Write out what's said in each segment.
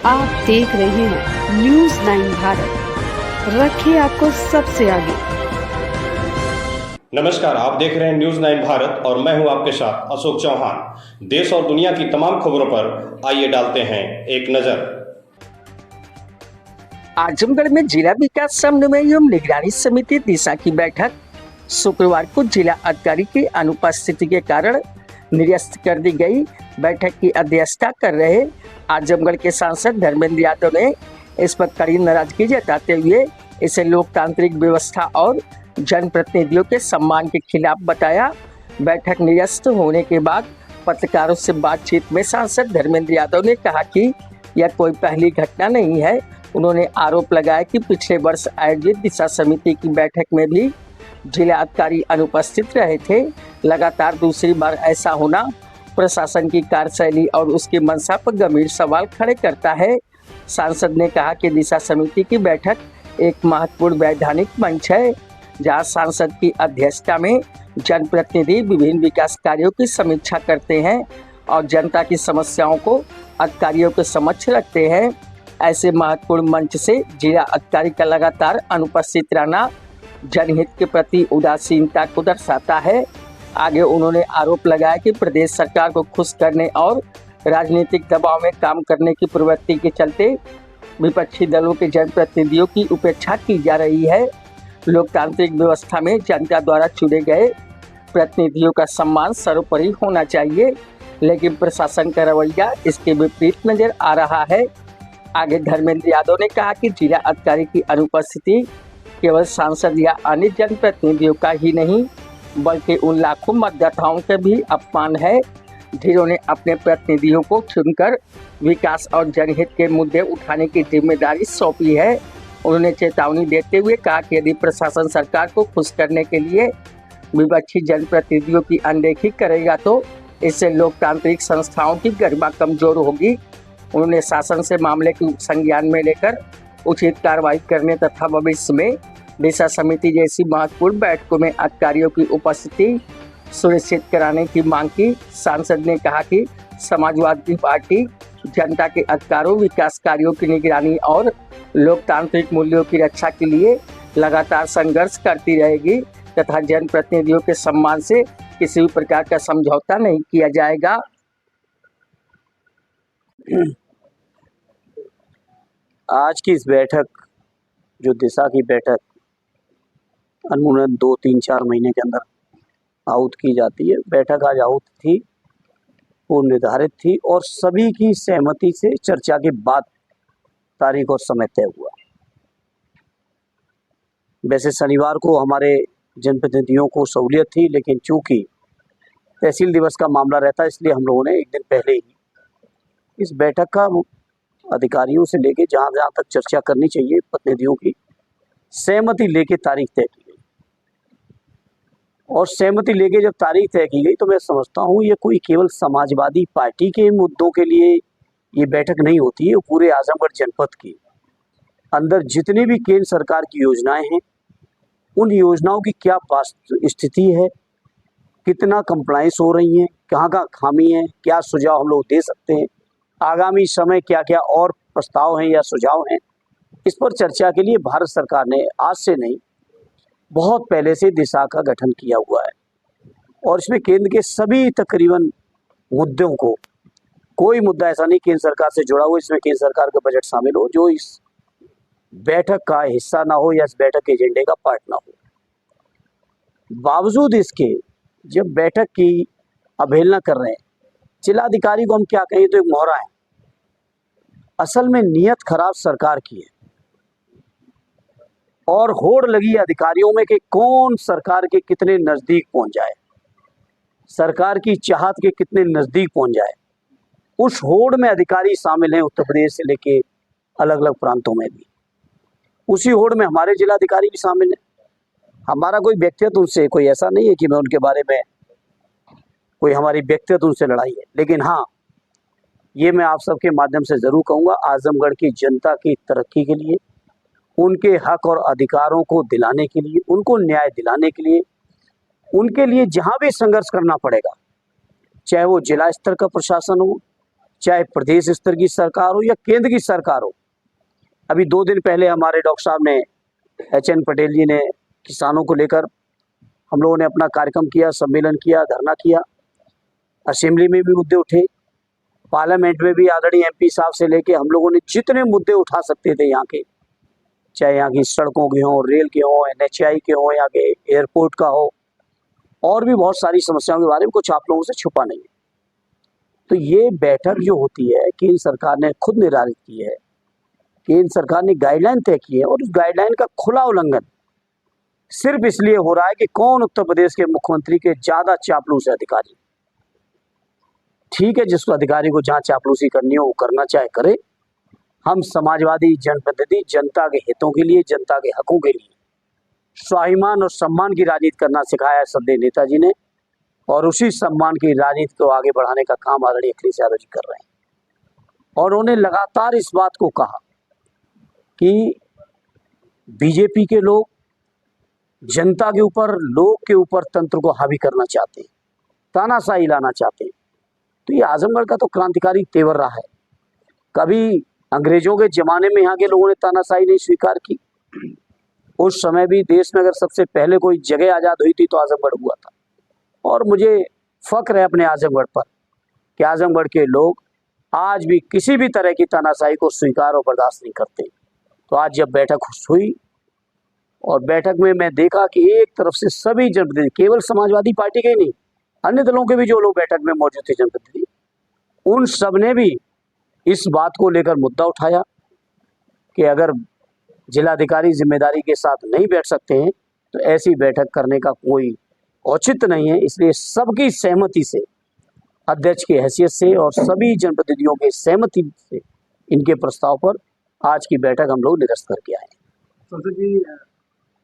आप देख रहे हैं न्यूज 9 भारत, रखिए आपको सबसे आगे। नमस्कार, आप देख रहे हैं न्यूज 9 भारत और मैं हूं आपके साथ अशोक चौहान। देश और दुनिया की तमाम खबरों पर आइए डालते हैं एक नजर। आजमगढ़ में जिला विकास समन्वय एवं निगरानी समिति दिशा की बैठक शुक्रवार को जिला अधिकारी की अनुपस्थिति के कारण निरस्त कर दी गई। बैठक की अध्यक्षता कर रहे आजमगढ़ के सांसद धर्मेंद्र यादव ने इस पर कड़ी नाराजगी जताते हुए इसे लोकतांत्रिक व्यवस्था और जनप्रतिनिधियों के सम्मान के खिलाफ बताया। बैठक निरस्त होने के बाद पत्रकारों से बातचीत में सांसद धर्मेंद्र यादव ने कहा कि यह कोई पहली घटना नहीं है। उन्होंने आरोप लगाया कि पिछले वर्ष आयोजित दिशा समिति की बैठक में भी जिला अधिकारी अनुपस्थित रहे थे। लगातार दूसरी बार ऐसा होना प्रशासन की कार्यशैली और उसकी मंशा पर गंभीर सवाल खड़े करता है। सांसद ने कहा कि दिशा समिति की बैठक एक महत्वपूर्ण वैधानिक मंच है, जहां सांसद की अध्यक्षता में जनप्रतिनिधि विभिन्न विकास कार्यों की समीक्षा करते हैं और जनता की समस्याओं को अधिकारियों के समक्ष रखते हैं। ऐसे महत्वपूर्ण मंच से जिला अधिकारी का लगातार अनुपस्थित रहना जनहित के प्रति उदासीनता को दर्शाता है। आगे उन्होंने आरोप लगाया कि प्रदेश सरकार को खुश करने और राजनीतिक दबाव में काम करने की प्रवृत्ति के चलते विपक्षी दलों के जनप्रतिनिधियों की उपेक्षा की जा रही है। लोकतांत्रिक व्यवस्था में जनता द्वारा चुने गए प्रतिनिधियों का सम्मान सर्वोपरि होना चाहिए, लेकिन प्रशासन का रवैया इसके विपरीत नजर आ रहा है। आगे धर्मेंद्र यादव ने कहा कि जिला अधिकारी की अनुपस्थिति केवल सांसद या अन्य जनप्रतिनिधियों का ही नहीं, बल्कि उन लाखों मतदाताओं के भी अपमान है जिन्होंने अपने प्रतिनिधियों को चुनकर विकास और जनहित के मुद्दे उठाने की जिम्मेदारी सौंपी है। उन्होंने चेतावनी देते हुए कहा कि यदि प्रशासन सरकार को खुश करने के लिए विपक्षी जनप्रतिनिधियों की अनदेखी करेगा तो इससे लोकतांत्रिक संस्थाओं की गरिमा कमजोर होगी। उन्होंने शासन से मामले को संज्ञान में लेकर उचित कार्रवाई करने तथा भविष्य में दिशा समिति जैसी महत्वपूर्ण बैठकों में अधिकारियों की उपस्थिति सुनिश्चित कराने की मांग की। सांसद ने कहा कि समाजवादी पार्टी जनता के अधिकारों, विकास कार्यों की निगरानी और लोकतांत्रिक मूल्यों की रक्षा के लिए लगातार संघर्ष करती रहेगी तथा जनप्रतिनिधियों के सम्मान से किसी भी प्रकार का समझौता नहीं किया जाएगा। आज की इस बैठक, जो दिशा की बैठक अनून 2-3-4 महीने के अंदर आहूत की जाती है, बैठक आज आहूत थी, वो निर्धारित थी और सभी की सहमति से चर्चा के बाद तारीख और समय तय हुआ। वैसे शनिवार को हमारे जनप्रतिनिधियों को सहूलियत थी, लेकिन चूंकि तहसील दिवस का मामला रहता है, इसलिए हम लोगों ने एक दिन पहले ही इस बैठक का अधिकारियों से लेके जहाँ जहाँ तक चर्चा करनी चाहिए प्रतिनिधियों की सहमति लेके तारीख तय की गई। और सहमति लेके जब तारीख तय की गई तो मैं समझता हूँ ये कोई केवल समाजवादी पार्टी के मुद्दों के लिए ये बैठक नहीं होती है। पूरे आजमगढ़ जनपद के अंदर जितनी भी केंद्र सरकार की योजनाएं हैं, उन योजनाओं की क्या स्थिति है, कितना कंप्लायंस हो रही हैं, कहाँ कहाँ खामी है, क्या सुझाव हम लोग दे सकते हैं, आगामी समय क्या क्या और प्रस्ताव हैं या सुझाव हैं, इस पर चर्चा के लिए भारत सरकार ने आज से नहीं, बहुत पहले से दिशा का गठन किया हुआ है। और इसमें केंद्र के सभी तकरीबन मुद्दों को, कोई मुद्दा ऐसा नहीं केंद्र सरकार से जुड़ा हुआ इसमें केंद्र सरकार का बजट शामिल हो जो इस बैठक का हिस्सा ना हो या इस बैठक के एजेंडे का पार्ट ना हो। बावजूद इसके जब बैठक की अवहेलना कर रहे हैं, जिलाधिकारी को हम क्या कहें तो एक मोहरा है। असल में नीयत खराब सरकार की है और होड़ लगी अधिकारियों में कि कौन सरकार के कितने नजदीक पहुंच जाए, सरकार की चाहत के कितने नजदीक पहुंच जाए। उस होड़ में अधिकारी शामिल हैं, उत्तर प्रदेश से लेके अलग अलग प्रांतों में भी। उसी होड़ में हमारे जिलाधिकारी भी शामिल हैं। हमारा कोई व्यक्तिगत उनसे कोई ऐसा नहीं है कि मैं उनके बारे में कोई हमारी व्यक्तिगत उनसे लड़ाई है, लेकिन हाँ, ये मैं आप सबके माध्यम से जरूर कहूँगा, आजमगढ़ की जनता की तरक्की के लिए, उनके हक और अधिकारों को दिलाने के लिए, उनको न्याय दिलाने के लिए, उनके लिए जहाँ भी संघर्ष करना पड़ेगा, चाहे वो जिला स्तर का प्रशासन हो, चाहे प्रदेश स्तर की सरकार हो या केंद्र की सरकार हो। अभी 2 दिन पहले हमारे डॉक्टर साहब ने, HN पटेल जी ने, किसानों को लेकर हम लोगों ने अपना कार्यक्रम किया, सम्मेलन किया, धरना किया। असेंबली में भी मुद्दे उठे, पार्लियामेंट में भी आदरणीय MP साहब से लेके हम लोगों ने जितने मुद्दे उठा सकते थे यहाँ के, चाहे यहाँ की सड़कों के हों, रेल के हों, NHAI के हों, यहाँ के एयरपोर्ट का हो, और भी बहुत सारी समस्याओं के बारे में कुछ आप लोगों से छुपा नहीं है। तो ये बैठक जो होती है, केंद्र सरकार ने खुद निर्धारित की है, केंद्र सरकार ने गाइडलाइन तय की है, और उस गाइडलाइन का खुला उल्लंघन सिर्फ इसलिए हो रहा है कि कौन उत्तर प्रदेश के मुख्यमंत्री के ज्यादा चापलूस है अधिकारी। ठीक है, जिसको अधिकारी को जहां चापलूसी करनी हो वो करना चाहे करे। हम समाजवादी जनप्रतिनिधि जनता के हितों के लिए, जनता के हकों के लिए स्वाभिमान और सम्मान की राजनीति करना सिखाया है श्रद्धेय नेताजी ने, और उसी सम्मान की राजनीति को आगे बढ़ाने का काम आदरणीय अखिलेश यादव जी कर रहे हैं। और उन्होंने लगातार इस बात को कहा कि बीजेपी के लोग जनता के ऊपर, लोग के ऊपर तंत्र को हावी करना चाहते हैं, तानाशाही लाना चाहते हैं। तो ये आजमगढ़ का तो क्रांतिकारी तेवर रहा है। कभी अंग्रेजों के जमाने में यहाँ के लोगों ने तानाशाही नहीं स्वीकार की। उस समय भी देश में अगर सबसे पहले कोई जगह आज़ाद हुई थी तो आजमगढ़ हुआ था। और मुझे फक्र है अपने आजमगढ़ पर कि आजमगढ़ के लोग आज भी किसी भी तरह की तानाशाही को स्वीकार और बर्दाश्त नहीं करते। तो आज जब बैठक हुई और बैठक में मैं देखा कि एक तरफ से सभी जनप्रतिनिधि, केवल समाजवादी पार्टी के ही नहीं, अन्य दलों के भी जो लोग बैठक में मौजूद थे जनप्रतिनिधि, उन सब ने भी इस बात को लेकर मुद्दा उठाया कि अगर जिलाधिकारी जिम्मेदारी के साथ नहीं बैठ सकते हैं तो ऐसी बैठक करने का कोई औचित्य नहीं है। इसलिए सबकी सहमति से, अध्यक्ष की हैसियत से और सभी जनप्रतिनिधियों के सहमति से इनके प्रस्ताव पर आज की बैठक हम लोग निरस्त करके आए। संसद जी,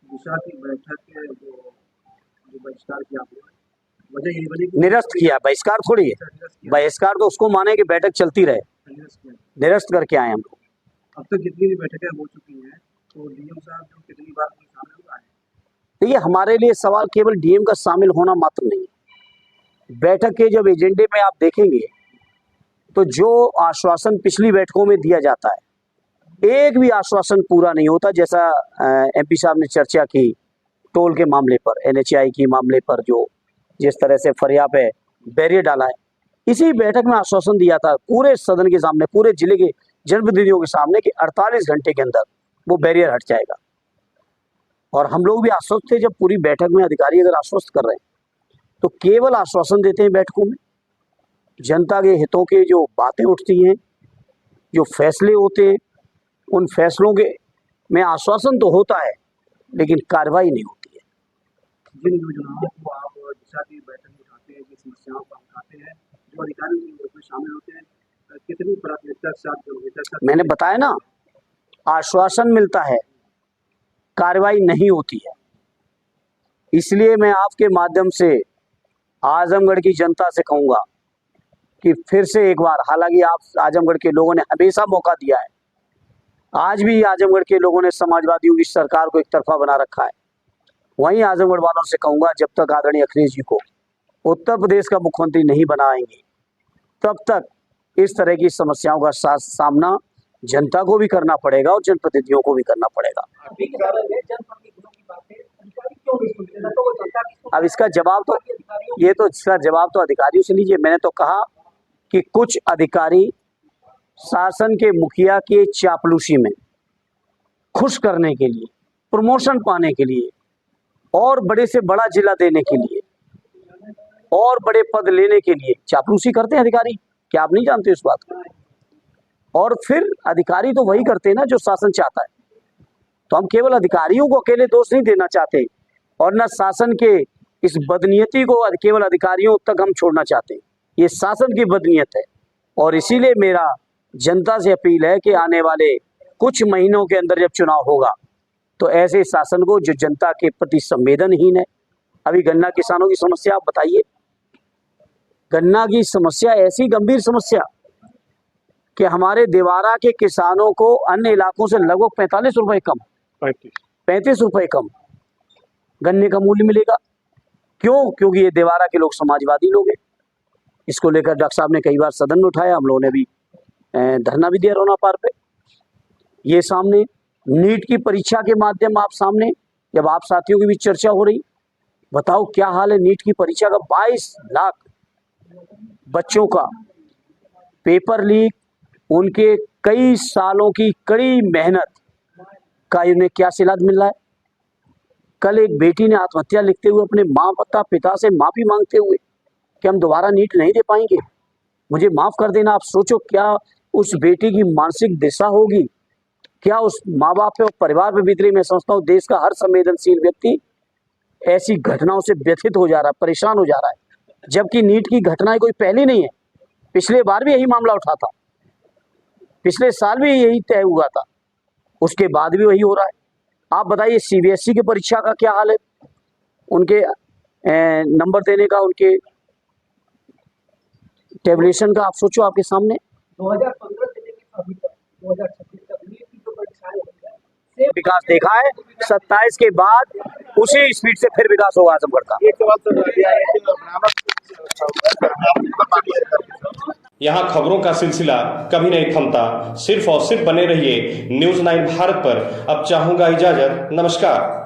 दिशा की बैठक के जो बहिष्कार किया आपने, वजह यही बनी कि निरस्त किया, बहिष्कार थोड़ी है। बहिष्कार तो उसको माने कि बैठक चलती रहे, निरस्त करके आए हम लोग। अब तक जितनी भी बैठकें हो चुकी हैं तो DM साहब जो कितनी बार शामिल हुआ है? देखिए, हमारे लिए सवाल केवल DM का शामिल होना मात्र नहीं है। बैठक के जब एजेंडे में आप देखेंगे तो जो आश्वासन पिछली बैठकों में दिया जाता है, एक भी आश्वासन पूरा नहीं होता। जैसा MP साहब ने चर्चा की टोल के मामले पर, NHAI के मामले पर, जो जिस तरह से फरिया पे बैरियर डाला है, इसी बैठक में आश्वासन दिया था पूरे सदन के सामने, पूरे जिले के जनप्रतिनिधियों के सामने कि 48 घंटे के अंदर वो बैरियर हट जाएगा। और हम लोग भी आश्वस्त थे। जब पूरी बैठक में अधिकारी अगर आश्वस्त कर रहे हैं तो केवल आश्वासन देते हैं बैठकों में, जनता के हितों के जो बातें उठती हैं, जो फैसले होते हैं, उन फैसलों के में आश्वासन तो होता है लेकिन कार्रवाई नहीं होती है। जिन योजनाओं को आप दिशा की बैठक में उठाते हैं, जिन समस्याओं को उठाते हैं, जो अधिकारी उसमें शामिल होते हैं, कितनी प्राथमिकता के साथ मैंने बताया ना, आश्वासन मिलता है, कार्रवाई नहीं होती है। इसलिए मैं आपके माध्यम से आजमगढ़ की जनता से कहूँगा कि फिर से एक बार, हालांकि आप आजमगढ़ के लोगों ने हमेशा मौका दिया है, आज भी आजमगढ़ के लोगों ने समाजवादियों की सरकार को एक तरफा बना रखा है। वहीं आजमगढ़ वालों से कहूँगा, जब तक आदरणीय अखिलेश जी को उत्तर प्रदेश का मुख्यमंत्री नहीं बनाएंगे तब तक इस तरह की समस्याओं का सामना जनता को भी करना पड़ेगा और जनप्रतिनिधियों को भी करना पड़ेगा। अब इसका जवाब तो अधिकारियों से लीजिए। मैंने तो कहा कि कुछ अधिकारी शासन के मुखिया के चापलूसी में खुश करने के लिए, प्रमोशन पाने के लिए, और बड़े से बड़ा जिला देने के लिए, और बड़े पद लेने के लिए चापलूसी करते हैं अधिकारी। क्या आप नहीं जानते इस बात को? और फिर अधिकारी तो वही करते हैं ना जो शासन चाहता है। तो हम केवल अधिकारियों को अकेले दोष नहीं देना चाहते, और न शासन के इस बदनीयती को केवल अधिकारियों तक हम छोड़ना चाहते। ये शासन की बदनीयत है, और इसीलिए मेरा जनता से अपील है कि आने वाले कुछ महीनों के अंदर जब चुनाव होगा तो ऐसे शासन को जो जनता के प्रति संवेदनहीन है। अभी गन्ना किसानों की समस्या आप बताइए। गन्ना की समस्या ऐसी गंभीर समस्या कि हमारे देवारा के किसानों को अन्य इलाकों से लगभग 45 रुपए कम, 35 रुपए कम गन्ने का मूल्य मिलेगा। क्यों? क्योंकि ये देवारा के लोग समाजवादी लोग हैं। इसको लेकर डॉक्टर साहब ने कई बार सदन में उठाया, हम लोगों ने भी धरना भी दिया रोना पार पे। ये सामने नीट की परीक्षा के माध्यम आप सामने, जब आप साथियों की भी चर्चा हो रही, बताओ क्या हाल है नीट की परीक्षा का। 22 लाख बच्चों का पेपर लीक, उनके कई सालों की कड़ी मेहनत का इन्हें क्या सिला मिल रहा है। कल एक बेटी ने आत्महत्या लिखते हुए अपने माता पिता से माफी मांगते हुए कि हम दोबारा नीट नहीं दे पाएंगे, मुझे माफ कर देना। आप सोचो क्या उस बेटी की मानसिक दिशा होगी, क्या उस माँ बाप पे और परिवार पे बीत रही। मैं समझता हूँ देश का हर संवेदनशील व्यक्ति ऐसी घटनाओं से व्यथित हो जा रहा है, परेशान हो जा रहा है। जबकि नीट की घटनाएं कोई पहली नहीं है, पिछले बार भी यही मामला उठा था, पिछले साल भी यही तय हुआ था, उसके बाद भी वही हो रहा है। आप बताइए सीबीएसई की परीक्षा का क्या हाल है, उनके नंबर देने का, उनके टेबलेशन का। आप सोचो आपके सामने 2015 से लेकर अभी तक 2026 तक नीट की जो परीक्षाएं होती हैं, विकास देखा है। 27 के बाद उसी स्पीड से फिर विकास होगा आजमगढ़ का। एक सवाल सर रह गया है यहाँ खबरों का सिलसिला कभी नहीं थमता। सिर्फ और सिर्फ बने रहिए न्यूज़ 9 भारत पर। अब चाहूंगा इजाजत, नमस्कार।